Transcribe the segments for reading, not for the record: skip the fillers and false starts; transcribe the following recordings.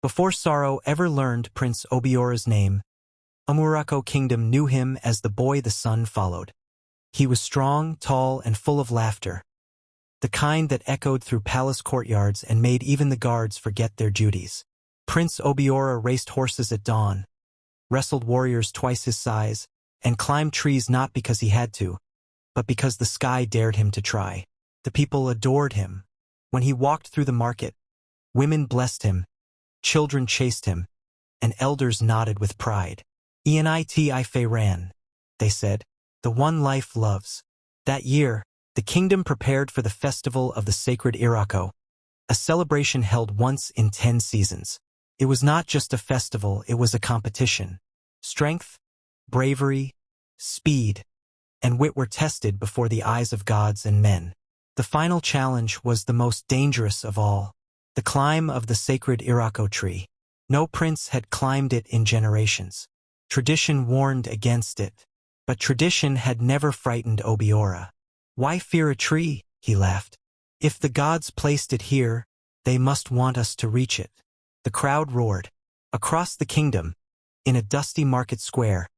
Before sorrow ever learned Prince Obiora's name, Umurako Kingdom knew him as the boy the sun followed. He was strong, tall, and full of laughter, the kind that echoed through palace courtyards and made even the guards forget their duties. Prince Obiora raced horses at dawn, wrestled warriors twice his size, and climbed trees not because he had to, but because the sky dared him to try. The people adored him. When he walked through the market, women blessed him, children chased him, and elders nodded with pride. "Eniti Ife ran," they said, "the one life loves." That year, the kingdom prepared for the festival of the sacred Irako, a celebration held once in 10 seasons. It was not just a festival, it was a competition. Strength, bravery, speed, and wit were tested before the eyes of gods and men. The final challenge was the most dangerous of all, the climb of the sacred Irako tree. No prince had climbed it in generations. Tradition warned against it, but tradition had never frightened Obiora. "Why fear a tree?" he laughed. "If the gods placed it here, they must want us to reach it." The crowd roared. Across the kingdom, in a dusty market square,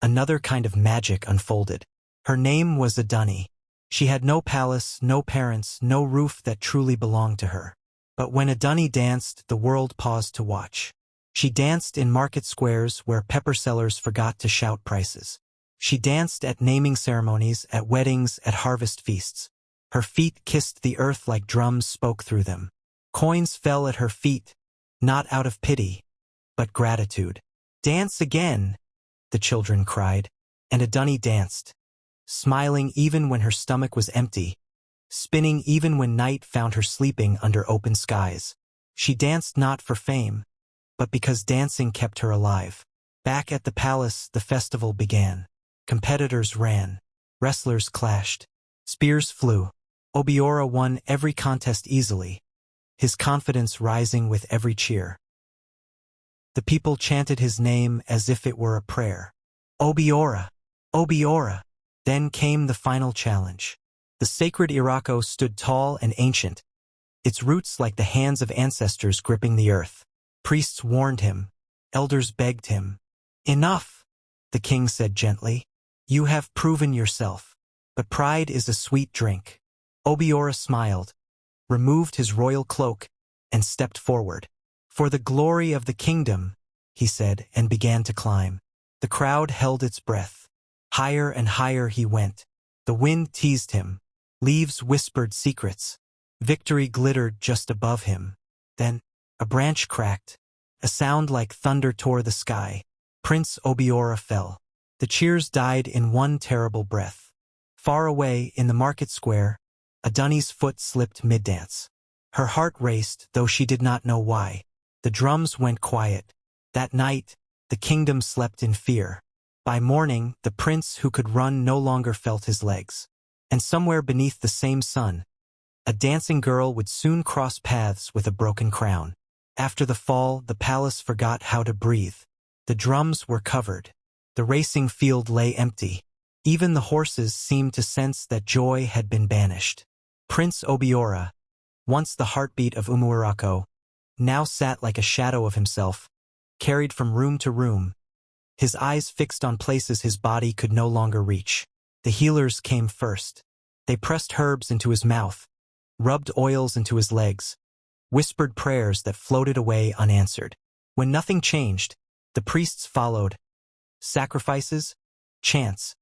another kind of magic unfolded. Her name was Adani. She had no palace, no parents, no roof that truly belonged to her. But when Adani danced, the world paused to watch. She danced in market squares where pepper sellers forgot to shout prices. She danced at naming ceremonies, at weddings, at harvest feasts. Her feet kissed the earth like drums spoke through them. Coins fell at her feet, not out of pity, but gratitude. "Dance again," the children cried, and Adani danced, smiling even when her stomach was empty, spinning even when night found her sleeping under open skies. She danced not for fame, but because dancing kept her alive. Back at the palace, the festival began. Competitors ran. Wrestlers clashed. Spears flew. Obiora won every contest easily, his confidence rising with every cheer. The people chanted his name as if it were a prayer. "Obiora! Obiora!" Then came the final challenge. The sacred Irako stood tall and ancient, its roots like the hands of ancestors gripping the earth. Priests warned him. Elders begged him. "Enough," the king said gently. "You have proven yourself. But pride is a sweet drink." Obiora smiled, removed his royal cloak, and stepped forward. "For the glory of the kingdom," he said, and began to climb. The crowd held its breath. Higher and higher he went. The wind teased him. Leaves whispered secrets. Victory glittered just above him. Then, a branch cracked. A sound like thunder tore the sky. Prince Obiora fell. The cheers died in one terrible breath. Far away, in the market square, Adani's foot slipped mid-dance. Her heart raced, though she did not know why. The drums went quiet. That night, the kingdom slept in fear. By morning, the prince who could run no longer felt his legs. And somewhere beneath the same sun, a dancing girl would soon cross paths with a broken crown. After the fall, the palace forgot how to breathe. The drums were covered. The racing field lay empty. Even the horses seemed to sense that joy had been banished. Prince Obiora, once the heartbeat of Umurako, now sat like a shadow of himself, carried from room to room, his eyes fixed on places his body could no longer reach. The healers came first. They pressed herbs into his mouth, rubbed oils into his legs, whispered prayers that floated away unanswered. When nothing changed, the priests followed. Sacrifices, chants,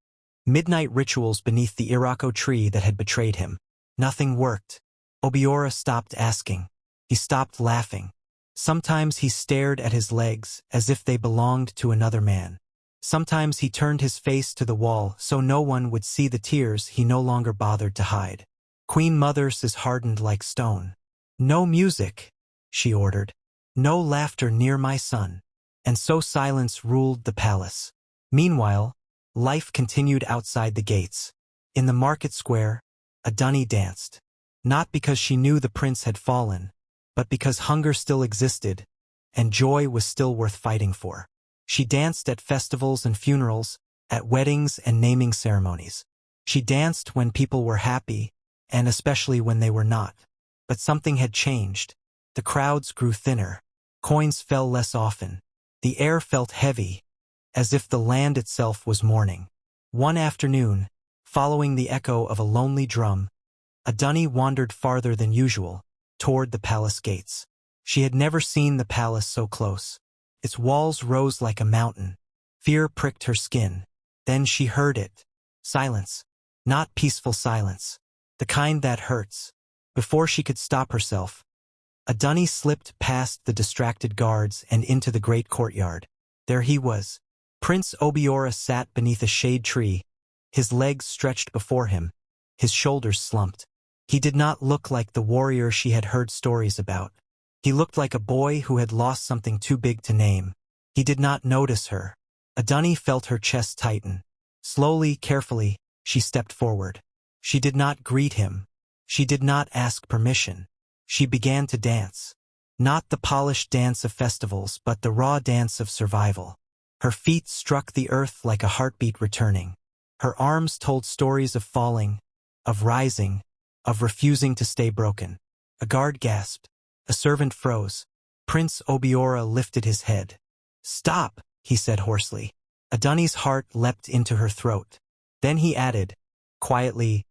midnight rituals beneath the Irako tree that had betrayed him. Nothing worked. Obiora stopped asking. He stopped laughing. Sometimes he stared at his legs as if they belonged to another man. Sometimes he turned his face to the wall so no one would see the tears he no longer bothered to hide. Queen Mother's is hardened like stone. "No music," she ordered. "No laughter near my son." And so silence ruled the palace. Meanwhile, life continued outside the gates. In the market square, Adani danced. Not because she knew the prince had fallen, but because hunger still existed, and joy was still worth fighting for. She danced at festivals and funerals, at weddings and naming ceremonies. She danced when people were happy, and especially when they were not. But something had changed. The crowds grew thinner. Coins fell less often. The air felt heavy, as if the land itself was mourning. One afternoon, following the echo of a lonely drum, a dunny wandered farther than usual, toward the palace gates. She had never seen the palace so close. Its walls rose like a mountain. Fear pricked her skin. Then she heard it. Silence. Not peaceful silence. The kind that hurts. Before she could stop herself, a dunny slipped past the distracted guards and into the great courtyard. There he was. Prince Obiora sat beneath a shade tree, his legs stretched before him, his shoulders slumped. He did not look like the warrior she had heard stories about. He looked like a boy who had lost something too big to name. He did not notice her. A dunny felt her chest tighten. Slowly, carefully, she stepped forward. She did not greet him. She did not ask permission. She began to dance. Not the polished dance of festivals, but the raw dance of survival. Her feet struck the earth like a heartbeat returning. Her arms told stories of falling, of rising, of refusing to stay broken. A guard gasped. A servant froze. Prince Obiora lifted his head. "Stop," he said hoarsely. A dunny's heart leapt into her throat. Then he added, quietly,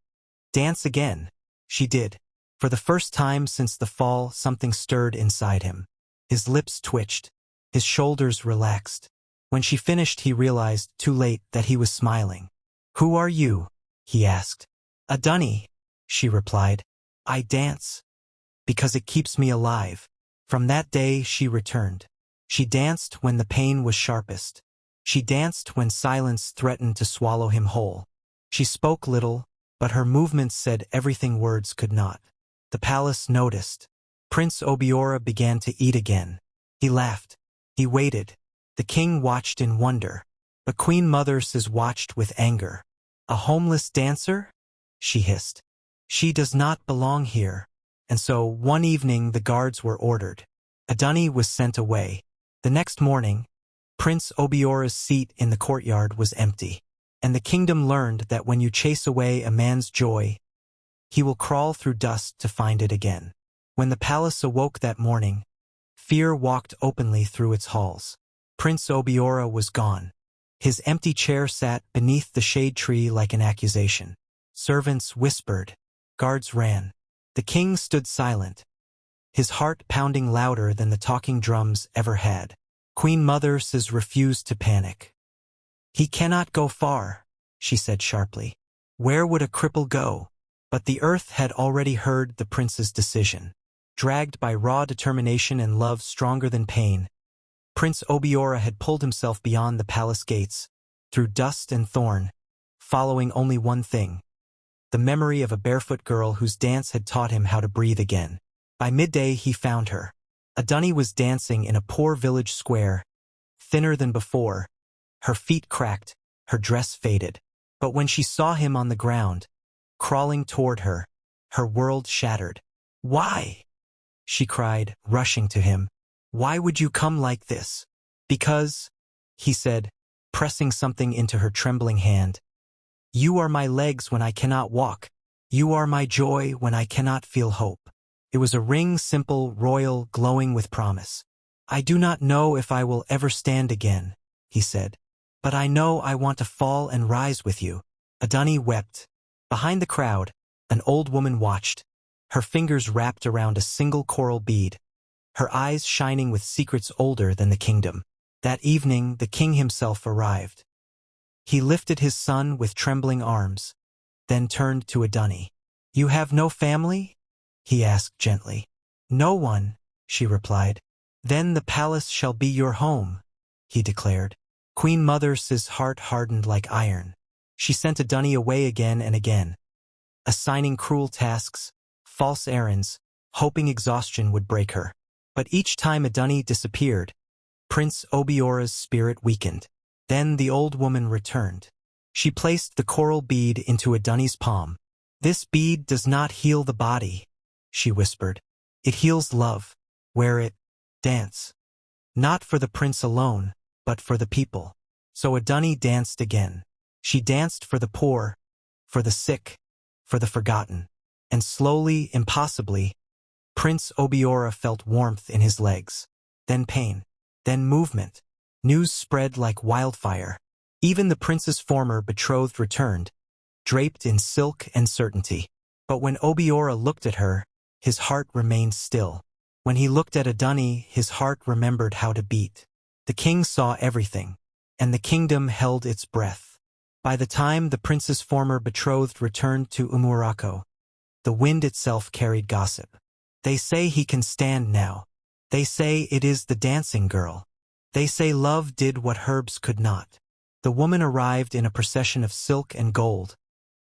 "Dance again." She did. For the first time since the fall, something stirred inside him. His lips twitched. His shoulders relaxed. When she finished, he realized, too late, that he was smiling. "Who are you?" he asked. "A dunny," she replied. "I dance because it keeps me alive." From that day she returned. She danced when the pain was sharpest. She danced when silence threatened to swallow him whole. She spoke little, but her movements said everything words could not. The palace noticed. Prince Obiora began to eat again. He laughed. He waited. The king watched in wonder. But Queen Mother Sis watched with anger. "A homeless dancer?" she hissed. "She does not belong here." And so, one evening, the guards were ordered. A dunny was sent away. The next morning, Prince Obiora's seat in the courtyard was empty. And the kingdom learned that when you chase away a man's joy, he will crawl through dust to find it again. When the palace awoke that morning, fear walked openly through its halls. Prince Obiora was gone. His empty chair sat beneath the shade tree like an accusation. Servants whispered. Guards ran. The king stood silent, his heart pounding louder than the talking drums ever had. Queen Mother Sis refused to panic. "He cannot go far," she said sharply. "Where would a cripple go?" But the earth had already heard the prince's decision. Dragged by raw determination and love stronger than pain, Prince Obiora had pulled himself beyond the palace gates, through dust and thorn, following only one thing: the memory of a barefoot girl whose dance had taught him how to breathe again. By midday he found her. A dunny was dancing in a poor village square, thinner than before. Her feet cracked, her dress faded. But when she saw him on the ground, crawling toward her, her world shattered. "Why?" she cried, rushing to him. "Why would you come like this?" "Because," he said, pressing something into her trembling hand. "You are my legs when I cannot walk. You are my joy when I cannot feel hope." It was a ring, simple, royal, glowing with promise. "I do not know if I will ever stand again," he said. "But I know I want to fall and rise with you." A dunny wept. Behind the crowd, an old woman watched, her fingers wrapped around a single coral bead, her eyes shining with secrets older than the kingdom. That evening, the king himself arrived. He lifted his son with trembling arms, then turned to a dunny. "You have no family?" he asked gently. "No one," she replied. "Then the palace shall be your home," he declared. Queen Mother Sis' heart hardened like iron. She sent a dunny away again and again, assigning cruel tasks, false errands, hoping exhaustion would break her. But each time a dunny disappeared, Prince Obiora's spirit weakened. Then the old woman returned. She placed the coral bead into a dunny's palm. "This bead does not heal the body," she whispered. "It heals love. Wear it. Dance. Not for the prince alone, but for the people." So a dunny danced again. She danced for the poor, for the sick, for the forgotten. And slowly, impossibly, Prince Obiora felt warmth in his legs. then pain, then movement. News spread like wildfire. Even the prince's former betrothed returned, draped in silk and certainty. But when Obiora looked at her, his heart remained still. When he looked at Adunni, his heart remembered how to beat. The king saw everything, and the kingdom held its breath. By the time the prince's former betrothed returned to Umurako, the wind itself carried gossip. They say he can stand now. They say it is the dancing girl. They say love did what herbs could not. The woman arrived in a procession of silk and gold,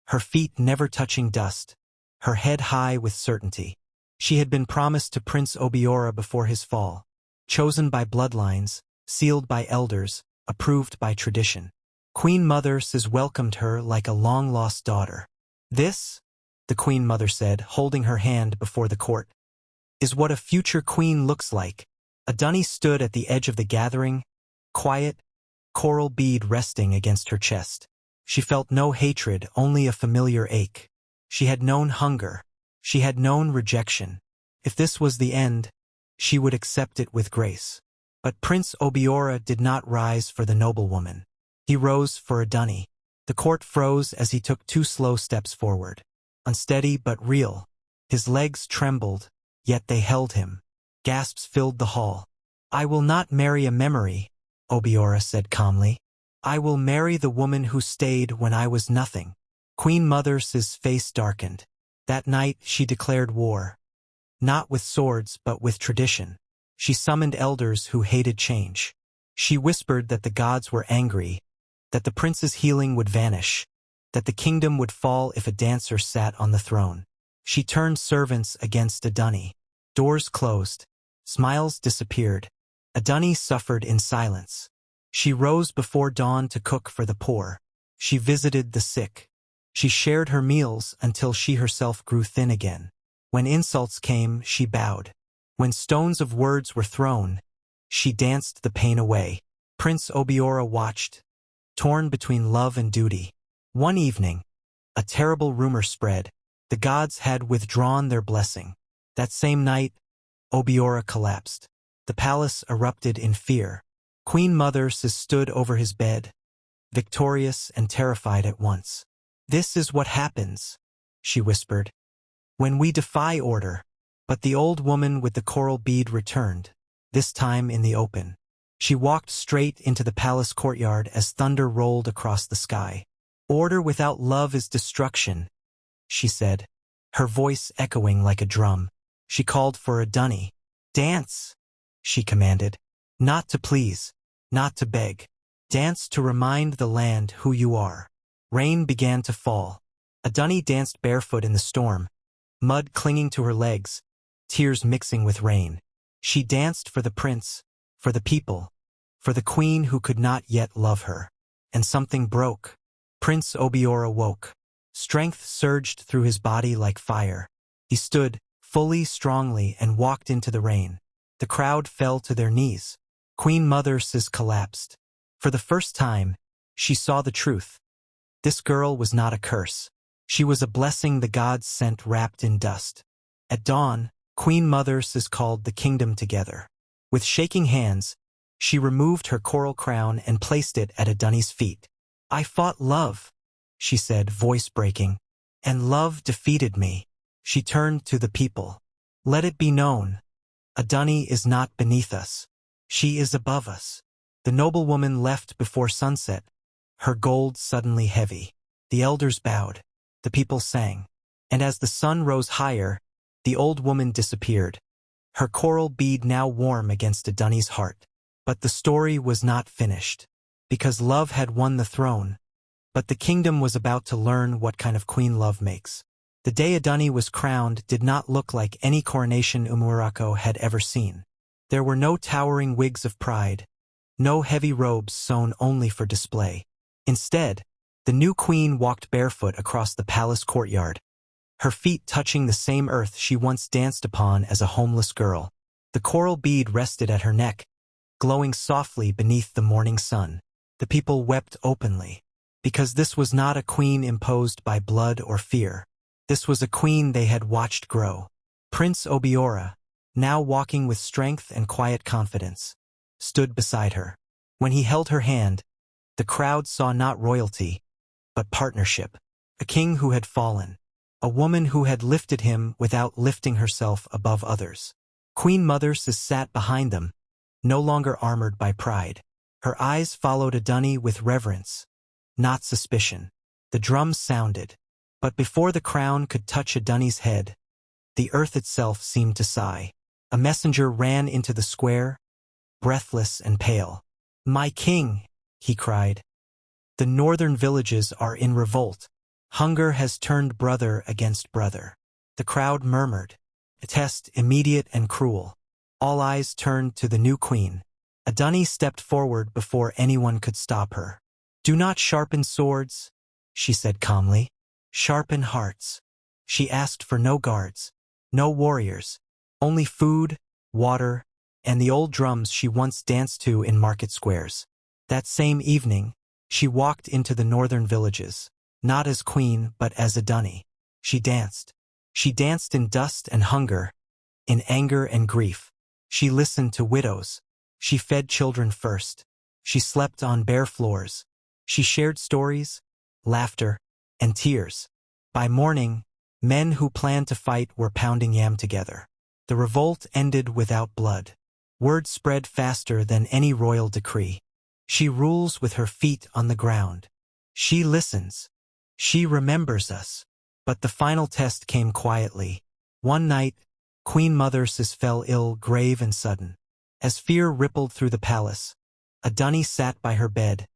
her feet never touching dust, her head high with certainty. She had been promised to Prince Obiora before his fall, chosen by bloodlines, sealed by elders, approved by tradition. Queen Mother says welcomed her like a long-lost daughter. This, the Queen Mother said, holding her hand before the court, is what a future queen looks like. Adunni stood at the edge of the gathering, quiet, coral bead resting against her chest. She felt no hatred, only a familiar ache. She had known hunger. She had known rejection. If this was the end, she would accept it with grace. But Prince Obiora did not rise for the noblewoman. He rose for Adunni. The court froze as he took 2 slow steps forward. Unsteady but real. His legs trembled, yet they held him. Gasps filled the hall. "I will not marry a memory," Obiora said calmly. "I will marry the woman who stayed when I was nothing." Queen Mother's face darkened. That night she declared war. Not with swords but with tradition. She summoned elders who hated change. She whispered that the gods were angry, that the prince's healing would vanish, that the kingdom would fall if a dancer sat on the throne. She turned servants against Adunni. Doors closed. Smiles disappeared. Adunni suffered in silence. She rose before dawn to cook for the poor. She visited the sick. She shared her meals until she herself grew thin again. When insults came, she bowed. When stones of words were thrown, she danced the pain away. Prince Obiora watched, torn between love and duty. One evening, a terrible rumor spread. The gods had withdrawn their blessing. That same night, Obiora collapsed. The palace erupted in fear. Queen Mother stood over his bed, victorious and terrified at once. "This is what happens," she whispered, "when we defy order." But the old woman with the coral bead returned, this time in the open. She walked straight into the palace courtyard as thunder rolled across the sky. "Order without love is destruction," she said, her voice echoing like a drum. She called for Adunni. "Dance," she commanded. "Not to please, not to beg. Dance to remind the land who you are." Rain began to fall. Adunni danced barefoot in the storm, mud clinging to her legs, tears mixing with rain. She danced for the prince, for the people, for the queen who could not yet love her. And something broke. Prince Obiora woke. Strength surged through his body like fire. He stood, fully, strongly, and walked into the rain. The crowd fell to their knees. Queen Mother collapsed. For the first time, she saw the truth. This girl was not a curse. She was a blessing the gods sent wrapped in dust. At dawn, Queen Mother called the kingdom together. With shaking hands, she removed her coral crown and placed it at Adunni's feet. "I fought love," she said, voice breaking, "and love defeated me." She turned to the people. "Let it be known, Adunni is not beneath us. She is above us." The noblewoman left before sunset, her gold suddenly heavy. The elders bowed. The people sang. And as the sun rose higher, the old woman disappeared, her coral bead now warm against Adunni's heart. But the story was not finished, because love had won the throne. But the kingdom was about to learn what kind of queen love makes. The day Adunni was crowned did not look like any coronation Umurako had ever seen. There were no towering wigs of pride, no heavy robes sewn only for display. Instead, the new queen walked barefoot across the palace courtyard, her feet touching the same earth she once danced upon as a homeless girl. The coral bead rested at her neck, glowing softly beneath the morning sun. The people wept openly, because this was not a queen imposed by blood or fear. This was a queen they had watched grow. Prince Obiora, now walking with strength and quiet confidence, stood beside her. When he held her hand, the crowd saw not royalty, but partnership. A king who had fallen, a woman who had lifted him without lifting herself above others. Queen Mother sat behind them, no longer armored by pride. Her eyes followed Adunni with reverence, not suspicion. The drums sounded, but before the crown could touch Adunni's head, the earth itself seemed to sigh. A messenger ran into the square, breathless and pale. "My king," he cried. "The northern villages are in revolt. Hunger has turned brother against brother." The crowd murmured, "A test immediate and cruel." All eyes turned to the new queen. Adunni stepped forward before anyone could stop her. "Do not sharpen swords," she said calmly. "Sharpen hearts." She asked for no guards, no warriors, only food, water, and the old drums she once danced to in market squares. That same evening, she walked into the northern villages, not as queen but as Adunni. She danced. She danced in dust and hunger, in anger and grief. She listened to widows. She fed children first. She slept on bare floors. She shared stories, laughter, and tears. By morning, men who planned to fight were pounding yam together. The revolt ended without blood. Word spread faster than any royal decree. She rules with her feet on the ground. She listens. She remembers us. But the final test came quietly. One night, Queen Mother fell ill, grave and sudden. As fear rippled through the palace, Adunni sat by her bed,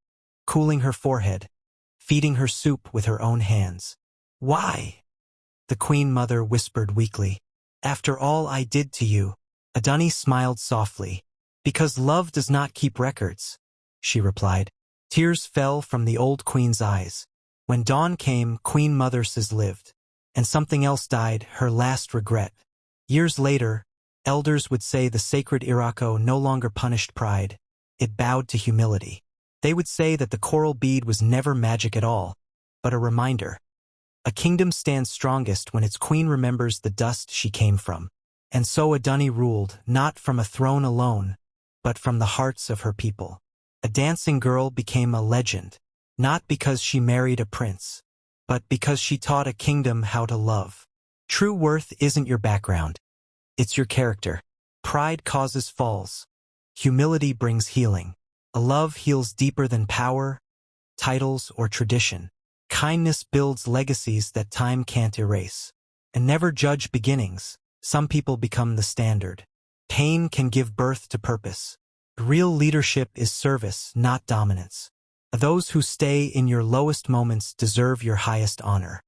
cooling her forehead, feeding her soup with her own hands. "Why?" the Queen Mother whispered weakly. "After all I did to you." Adunni smiled softly. "Because love does not keep records," she replied. Tears fell from the old queen's eyes. When dawn came, Queen Mother lived. And something else died, her last regret. Years later, elders would say the sacred Irako no longer punished pride. It bowed to humility. They would say that the coral bead was never magic at all, but a reminder. A kingdom stands strongest when its queen remembers the dust she came from. And so Adunni ruled, not from a throne alone, but from the hearts of her people. A dancing girl became a legend, not because she married a prince, but because she taught a kingdom how to love. True worth isn't your background. It's your character. Pride causes falls. Humility brings healing. A love heals deeper than power, titles, or tradition. Kindness builds legacies that time can't erase. And never judge beginnings. Some people become the standard. Pain can give birth to purpose. Real leadership is service, not dominance. Those who stay in your lowest moments deserve your highest honor.